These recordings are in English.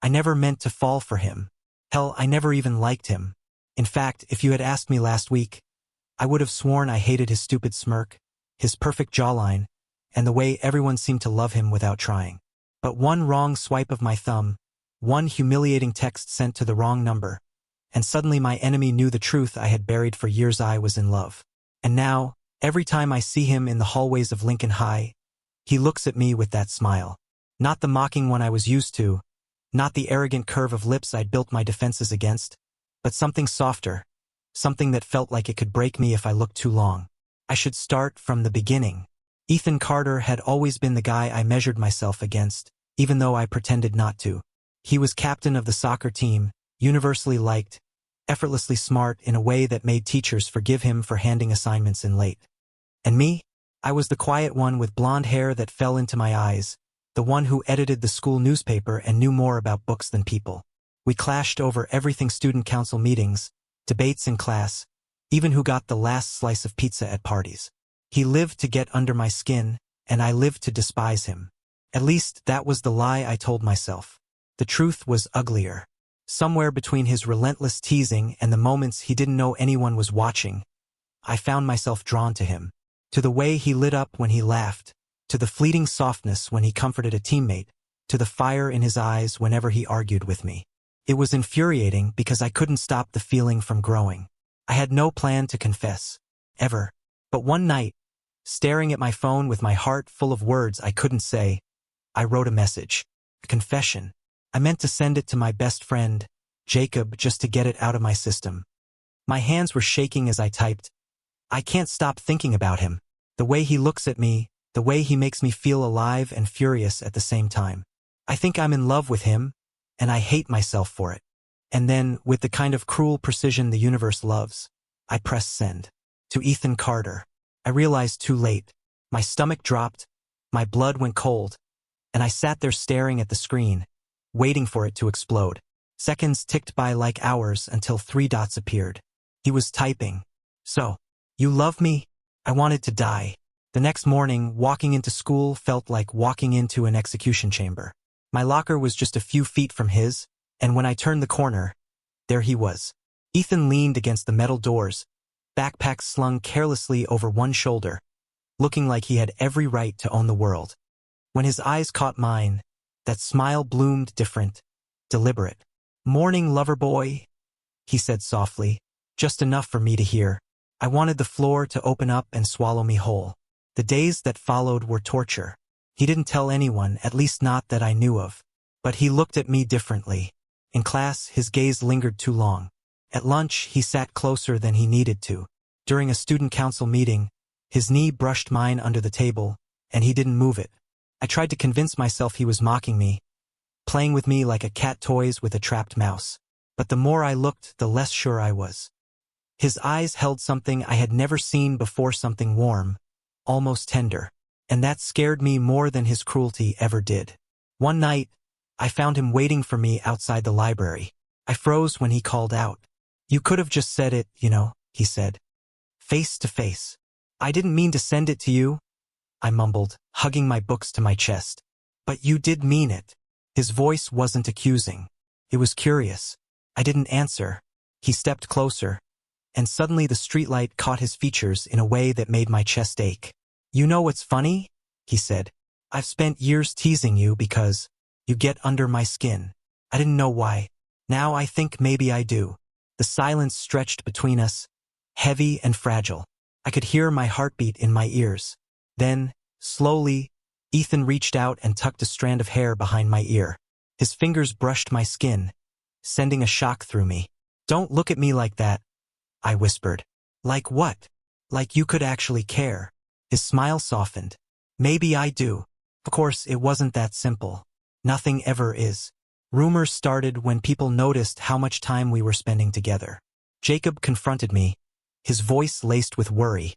I never meant to fall for him. Hell, I never even liked him. In fact, if you had asked me last week, I would have sworn I hated his stupid smirk, his perfect jawline, and the way everyone seemed to love him without trying. But one wrong swipe of my thumb, one humiliating text sent to the wrong number, and suddenly my enemy knew the truth I had buried for years. I was in love. And now, every time I see him in the hallways of Lincoln High, he looks at me with that smile. Not the mocking one I was used to, not the arrogant curve of lips I'd built my defenses against, but something softer, something that felt like it could break me if I looked too long. I should start from the beginning. Ethan Carter had always been the guy I measured myself against, even though I pretended not to. He was captain of the soccer team, universally liked, effortlessly smart in a way that made teachers forgive him for handing assignments in late. And me? I was the quiet one with blonde hair that fell into my eyes, the one who edited the school newspaper and knew more about books than people. We clashed over everything: student council meetings, debates in class, even who got the last slice of pizza at parties. He lived to get under my skin, and I lived to despise him. At least that was the lie I told myself. The truth was uglier. Somewhere between his relentless teasing and the moments he didn't know anyone was watching, I found myself drawn to him. To the way he lit up when he laughed, to the fleeting softness when he comforted a teammate, to the fire in his eyes whenever he argued with me. It was infuriating because I couldn't stop the feeling from growing. I had no plan to confess, ever. But one night, staring at my phone with my heart full of words I couldn't say, I wrote a message. A confession. I meant to send it to my best friend, Jacob, just to get it out of my system. My hands were shaking as I typed. I can't stop thinking about him. The way he looks at me, the way he makes me feel alive and furious at the same time. I think I'm in love with him, and I hate myself for it. And then, with the kind of cruel precision the universe loves, I pressed send. To Ethan Carter. I realized too late. My stomach dropped, my blood went cold, and I sat there staring at the screen, waiting for it to explode. Seconds ticked by like hours until 3 dots appeared. He was typing. So, you love me? I wanted to die. The next morning, walking into school felt like walking into an execution chamber. My locker was just a few feet from his, and when I turned the corner, there he was. Ethan leaned against the metal doors, backpack slung carelessly over one shoulder, looking like he had every right to own the world. When his eyes caught mine, that smile bloomed different, deliberate. "Morning, lover boy," he said softly, just enough for me to hear. I wanted the floor to open up and swallow me whole. The days that followed were torture. He didn't tell anyone, at least not that I knew of. But he looked at me differently. In class, his gaze lingered too long. At lunch, he sat closer than he needed to. During a student council meeting, his knee brushed mine under the table, and he didn't move it. I tried to convince myself he was mocking me, playing with me like a cat toys with a trapped mouse. But the more I looked, the less sure I was. His eyes held something I had never seen before, something warm, almost tender. And that scared me more than his cruelty ever did. One night, I found him waiting for me outside the library. I froze when he called out. "You could have just said it, you know," he said. Face to face. "I didn't mean to send it to you," I mumbled, hugging my books to my chest. "But you did mean it." His voice wasn't accusing. It was curious. I didn't answer. He stepped closer, and suddenly the streetlight caught his features in a way that made my chest ache. "You know what's funny?" he said. "I've spent years teasing you because you get under my skin. I didn't know why. Now I think maybe I do." The silence stretched between us, heavy and fragile. I could hear my heartbeat in my ears. Then, slowly, Ethan reached out and tucked a strand of hair behind my ear. His fingers brushed my skin, sending a shock through me. "Don't look at me like that," I whispered. "Like what?" "Like you could actually care." His smile softened. "Maybe I do." Of course, it wasn't that simple. Nothing ever is. Rumors started when people noticed how much time we were spending together. Jacob confronted me, his voice laced with worry.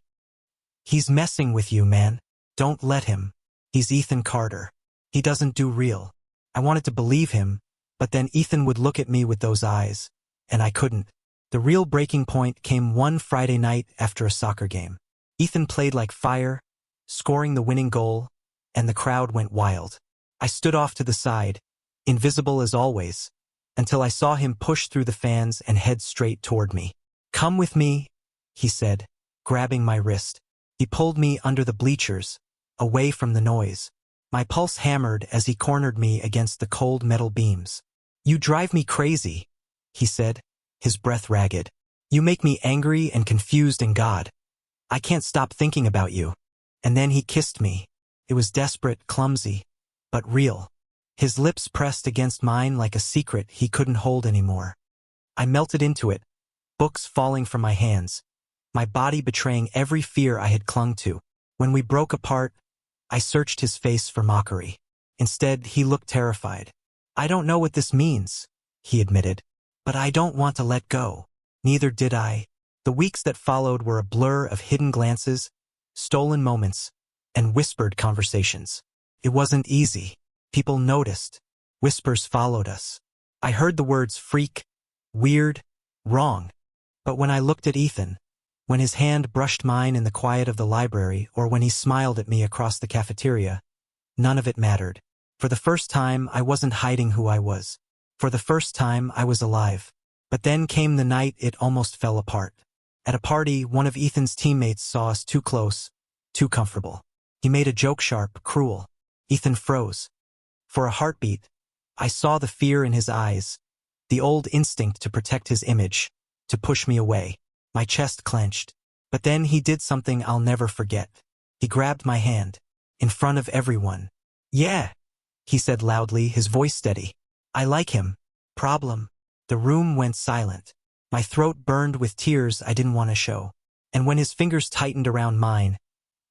"He's messing with you, man. Don't let him. He's Ethan Carter. He doesn't do real." I wanted to believe him, but then Ethan would look at me with those eyes, and I couldn't. The real breaking point came one Friday night after a soccer game. Ethan played like fire, scoring the winning goal, and the crowd went wild. I stood off to the side, invisible as always, until I saw him push through the fans and head straight toward me. "Come with me," he said, grabbing my wrist. He pulled me under the bleachers, away from the noise. My pulse hammered as he cornered me against the cold metal beams. "You drive me crazy," he said, his breath ragged. "You make me angry and confused in God. I can't stop thinking about you." And then he kissed me. It was desperate, clumsy, but real. His lips pressed against mine like a secret he couldn't hold anymore. I melted into it, books falling from my hands, my body betraying every fear I had clung to. When we broke apart, I searched his face for mockery. Instead, he looked terrified. "I don't know what this means," he admitted, "but I don't want to let go." Neither did I. The weeks that followed were a blur of hidden glances, stolen moments, and whispered conversations. It wasn't easy. People noticed. Whispers followed us. I heard the words freak, weird, wrong. But when I looked at Ethan, when his hand brushed mine in the quiet of the library, or when he smiled at me across the cafeteria, none of it mattered. For the first time, I wasn't hiding who I was. For the first time, I was alive. But then came the night it almost fell apart. At a party, one of Ethan's teammates saw us too close, too comfortable. He made a joke sharp, cruel. Ethan froze. For a heartbeat, I saw the fear in his eyes, the old instinct to protect his image, to push me away. My chest clenched. But then he did something I'll never forget. He grabbed my hand, in front of everyone. "Yeah," he said loudly, his voice steady. "I like him." Problem. The room went silent. My throat burned with tears I didn't want to show. And when his fingers tightened around mine,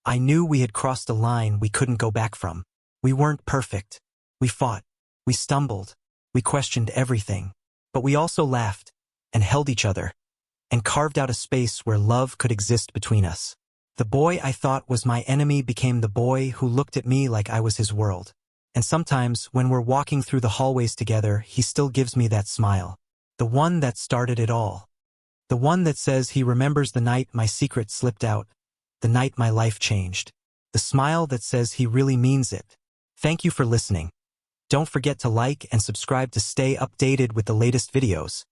I knew we had crossed a line we couldn't go back from. We weren't perfect. We fought. We stumbled. We questioned everything. But we also laughed, and held each other, and carved out a space where love could exist between us. The boy I thought was my enemy became the boy who looked at me like I was his world. And sometimes, when we're walking through the hallways together, he still gives me that smile. The one that started it all. The one that says he remembers the night my secret slipped out, the night my life changed. The smile that says he really means it. Thank you for listening. Don't forget to like and subscribe to stay updated with the latest videos.